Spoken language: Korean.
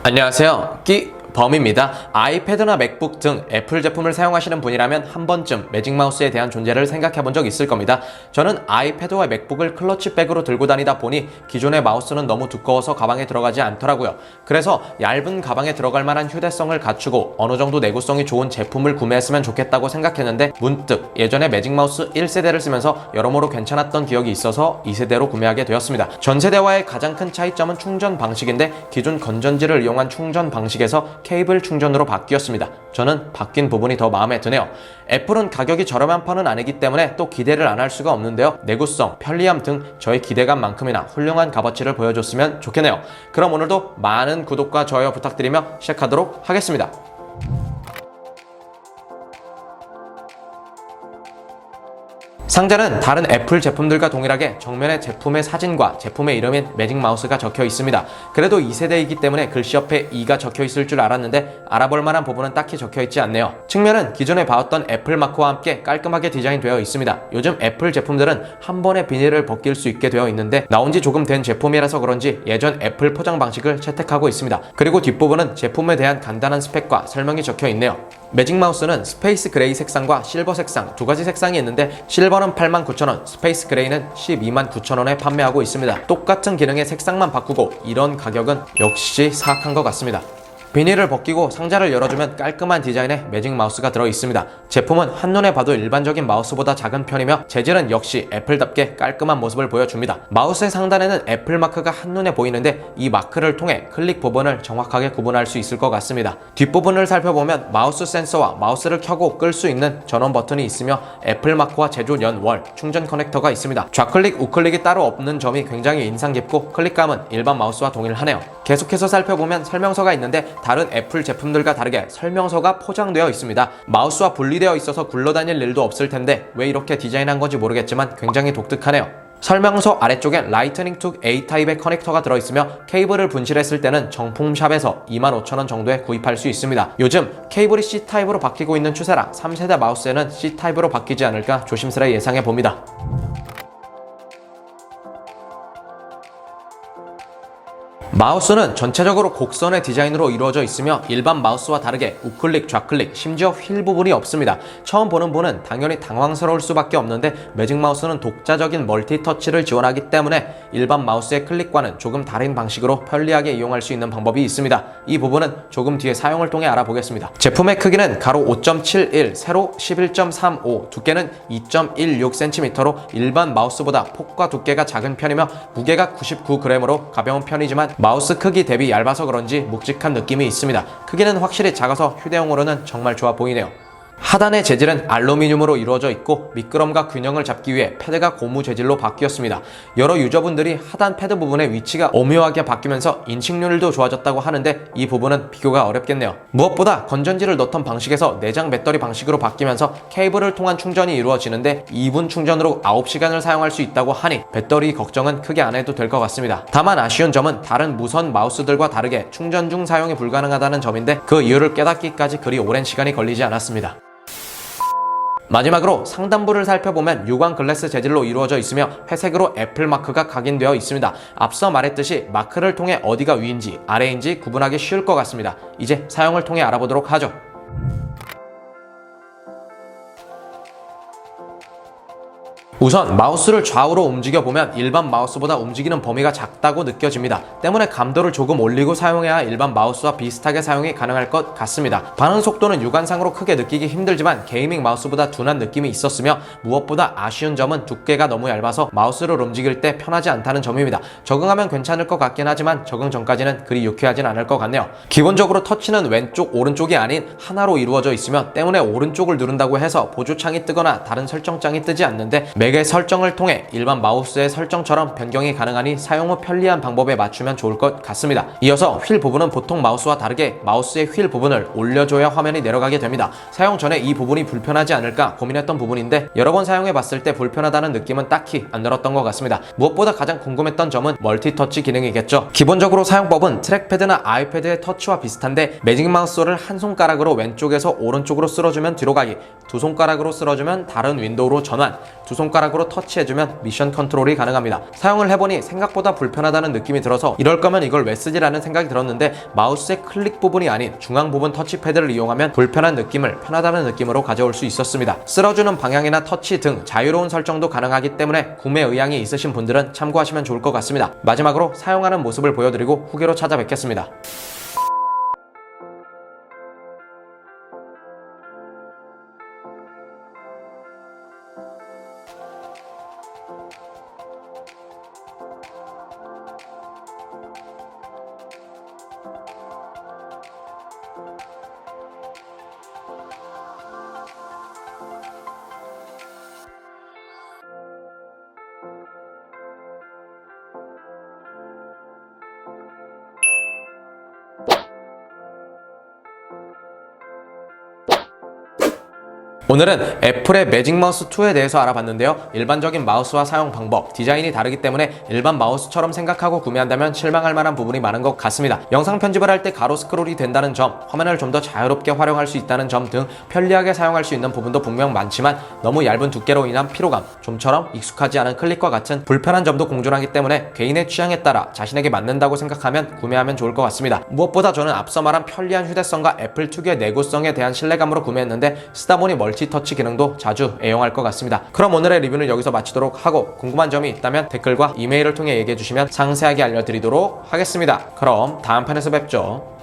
안녕하세요. 범입니다. 아이패드나 맥북 등 애플 제품을 사용하시는 분이라면 한 번쯤 매직 마우스에 대한 존재를 생각해 본 적 있을 겁니다. 저는 아이패드와 맥북을 클러치백으로 들고 다니다 보니 기존의 마우스는 너무 두꺼워서 가방에 들어가지 않더라고요. 그래서 얇은 가방에 들어갈 만한 휴대성을 갖추고 어느 정도 내구성이 좋은 제품을 구매했으면 좋겠다고 생각했는데 문득 예전에 매직 마우스 1세대를 쓰면서 여러모로 괜찮았던 기억이 있어서 2세대로 구매하게 되었습니다. 전세대와의 가장 큰 차이점은 충전 방식인데 기존 건전지를 이용한 충전 방식에서 케이블 충전으로 바뀌었습니다. 저는 바뀐 부분이 더 마음에 드네요. 애플은 가격이 저렴한 편은 아니기 때문에 또 기대를 안 할 수가 없는데요. 내구성, 편리함 등 저의 기대감만큼이나 훌륭한 값어치를 보여줬으면 좋겠네요. 그럼 오늘도 많은 구독과 좋아요 부탁드리며 시작하도록 하겠습니다. 상자는 다른 애플 제품들과 동일하게 정면에 제품의 사진과 제품의 이름인 매직 마우스가 적혀 있습니다. 그래도 2세대이기 때문에 글씨 옆에 2가 적혀 있을 줄 알았는데 알아볼 만한 부분은 딱히 적혀 있지 않네요. 측면은 기존에 봐왔던 애플 마크와 함께 깔끔하게 디자인되어 있습니다. 요즘 애플 제품들은 한 번에 비닐을 벗길 수 있게 되어 있는데 나온 지 조금 된 제품이라서 그런지 예전 애플 포장 방식을 채택하고 있습니다. 그리고 뒷부분은 제품에 대한 간단한 스펙과 설명이 적혀 있네요. 매직 마우스는 스페이스 그레이 색상과 실버 색상 두 가지 색상이 있는데 실버는 89,000원, 스페이스 그레이는 129,000원에 판매하고 있습니다. 똑같은 기능의 색상만 바꾸고 이런 가격은 역시 사악한 것 같습니다. 비닐을 벗기고 상자를 열어주면 깔끔한 디자인의 매직 마우스가 들어있습니다. 제품은 한눈에 봐도 일반적인 마우스보다 작은 편이며 재질은 역시 애플답게 깔끔한 모습을 보여줍니다. 마우스의 상단에는 애플 마크가 한눈에 보이는데 이 마크를 통해 클릭 부분을 정확하게 구분할 수 있을 것 같습니다. 뒷부분을 살펴보면 마우스 센서와 마우스를 켜고 끌 수 있는 전원 버튼이 있으며 애플 마크와 제조 연월, 충전 커넥터가 있습니다. 좌클릭, 우클릭이 따로 없는 점이 굉장히 인상 깊고 클릭감은 일반 마우스와 동일하네요. 계속해서 살펴보면 설명서가 있는데 다른 애플 제품들과 다르게 설명서가 포장되어 있습니다. 마우스와 분리되어 있어서 굴러다닐 일도 없을 텐데 왜 이렇게 디자인한 건지 모르겠지만 굉장히 독특하네요. 설명서 아래쪽엔 라이트닝 투 A 타입의 커넥터가 들어있으며 케이블을 분실했을 때는 정품샵에서 25,000원 정도에 구입할 수 있습니다. 요즘 케이블이 C 타입으로 바뀌고 있는 추세라 3세대 마우스에는 C 타입으로 바뀌지 않을까 조심스레 예상해 봅니다. 마우스는 전체적으로 곡선의 디자인으로 이루어져 있으며 일반 마우스와 다르게 우클릭, 좌클릭, 심지어 휠 부분이 없습니다. 처음 보는 분은 당연히 당황스러울 수밖에 없는데 매직 마우스는 독자적인 멀티터치를 지원하기 때문에 일반 마우스의 클릭과는 조금 다른 방식으로 편리하게 이용할 수 있는 방법이 있습니다. 이 부분은 조금 뒤에 사용을 통해 알아보겠습니다. 제품의 크기는 가로 5.71, 세로 11.35, 두께는 2.16cm로 일반 마우스보다 폭과 두께가 작은 편이며 무게가 99g으로 가벼운 편이지만 마우스 크기 대비 얇아서 그런지 묵직한 느낌이 있습니다. 크기는 확실히 작아서 휴대용으로는 정말 좋아 보이네요. 하단의 재질은 알루미늄으로 이루어져 있고 미끄럼과 균형을 잡기 위해 패드가 고무 재질로 바뀌었습니다. 여러 유저분들이 하단 패드 부분의 위치가 오묘하게 바뀌면서 인식률도 좋아졌다고 하는데 이 부분은 비교가 어렵겠네요. 무엇보다 건전지를 넣던 방식에서 내장 배터리 방식으로 바뀌면서 케이블을 통한 충전이 이루어지는데 2분 충전으로 9시간을 사용할 수 있다고 하니 배터리 걱정은 크게 안 해도 될 것 같습니다. 다만 아쉬운 점은 다른 무선 마우스들과 다르게 충전 중 사용이 불가능하다는 점인데 그 이유를 깨닫기까지 그리 오랜 시간이 걸리지 않았습니다. 마지막으로 상단부를 살펴보면 유광 글래스 재질로 이루어져 있으며 회색으로 애플 마크가 각인되어 있습니다. 앞서 말했듯이 마크를 통해 어디가 위인지 아래인지 구분하기 쉬울 것 같습니다. 이제 사용을 통해 알아보도록 하죠. 우선 마우스를 좌우로 움직여보면 일반 마우스보다 움직이는 범위가 작다고 느껴집니다. 때문에 감도를 조금 올리고 사용해야 일반 마우스와 비슷하게 사용이 가능할 것 같습니다. 반응 속도는 육안상으로 크게 느끼기 힘들지만 게이밍 마우스보다 둔한 느낌이 있었으며 무엇보다 아쉬운 점은 두께가 너무 얇아서 마우스를 움직일 때 편하지 않다는 점입니다. 적응하면 괜찮을 것 같긴 하지만 적응 전까지는 그리 유쾌하진 않을 것 같네요. 기본적으로 터치는 왼쪽, 오른쪽이 아닌 하나로 이루어져 있으며 때문에 오른쪽을 누른다고 해서 보조창이 뜨거나 다른 설정창이 뜨지 않는데 맥의 설정을 통해 일반 마우스의 설정처럼 변경이 가능하니 사용 후 편리한 방법에 맞추면 좋을 것 같습니다. 이어서 휠 부분은 보통 마우스와 다르게 마우스의 휠 부분을 올려줘야 화면이 내려가게 됩니다. 사용 전에 이 부분이 불편하지 않을까 고민했던 부분인데 여러 번 사용해봤을 때 불편하다는 느낌은 딱히 안 들었던 것 같습니다. 무엇보다 가장 궁금했던 점은 멀티터치 기능이겠죠. 기본적으로 사용법은 트랙패드나 아이패드의 터치와 비슷한데 매직 마우스를 한 손가락으로 왼쪽에서 오른쪽으로 쓸어주면 뒤로 가기, 두 손가락으로 쓸어주면 다른 윈도우로 전환, 두 손가락 손가락으로 터치해주면 미션 컨트롤이 가능합니다. 사용을 해보니 생각보다 불편하다는 느낌이 들어서 이럴 거면 이걸 왜 쓰지라는 생각이 들었는데 마우스의 클릭 부분이 아닌 중앙 부분 터치패드를 이용하면 불편한 느낌을 편하다는 느낌으로 가져올 수 있었습니다. 쓸어주는 방향이나 터치 등 자유로운 설정도 가능하기 때문에 구매 의향이 있으신 분들은 참고하시면 좋을 것 같습니다. 마지막으로 사용하는 모습을 보여드리고 후기로 찾아뵙겠습니다. 오늘은 애플의 매직 마우스 2에 대해서 알아봤는데요. 일반적인 마우스와 사용 방법, 디자인이 다르기 때문에 일반 마우스처럼 생각하고 구매한다면 실망할 만한 부분이 많은 것 같습니다. 영상 편집을 할 때 가로 스크롤이 된다는 점, 화면을 좀 더 자유롭게 활용할 수 있다는 점 등 편리하게 사용할 수 있는 부분도 분명 많지만 너무 얇은 두께로 인한 피로감, 좀처럼 익숙하지 않은 클릭과 같은 불편한 점도 공존하기 때문에 개인의 취향에 따라 자신에게 맞는다고 생각하면 구매하면 좋을 것 같습니다. 무엇보다 저는 앞서 말한 편리한 휴대성과 애플 특유의 내구성에 대한 신뢰감으로 구매했는데 쓰다 보니 멀티터치 기능도 자주 애용할 것 같습니다. 그럼 오늘의 리뷰는 여기서 마치도록 하고 궁금한 점이 있다면 댓글과 이메일을 통해 얘기해 주시면 상세하게 알려드리도록 하겠습니다. 그럼 다음 편에서 뵙죠.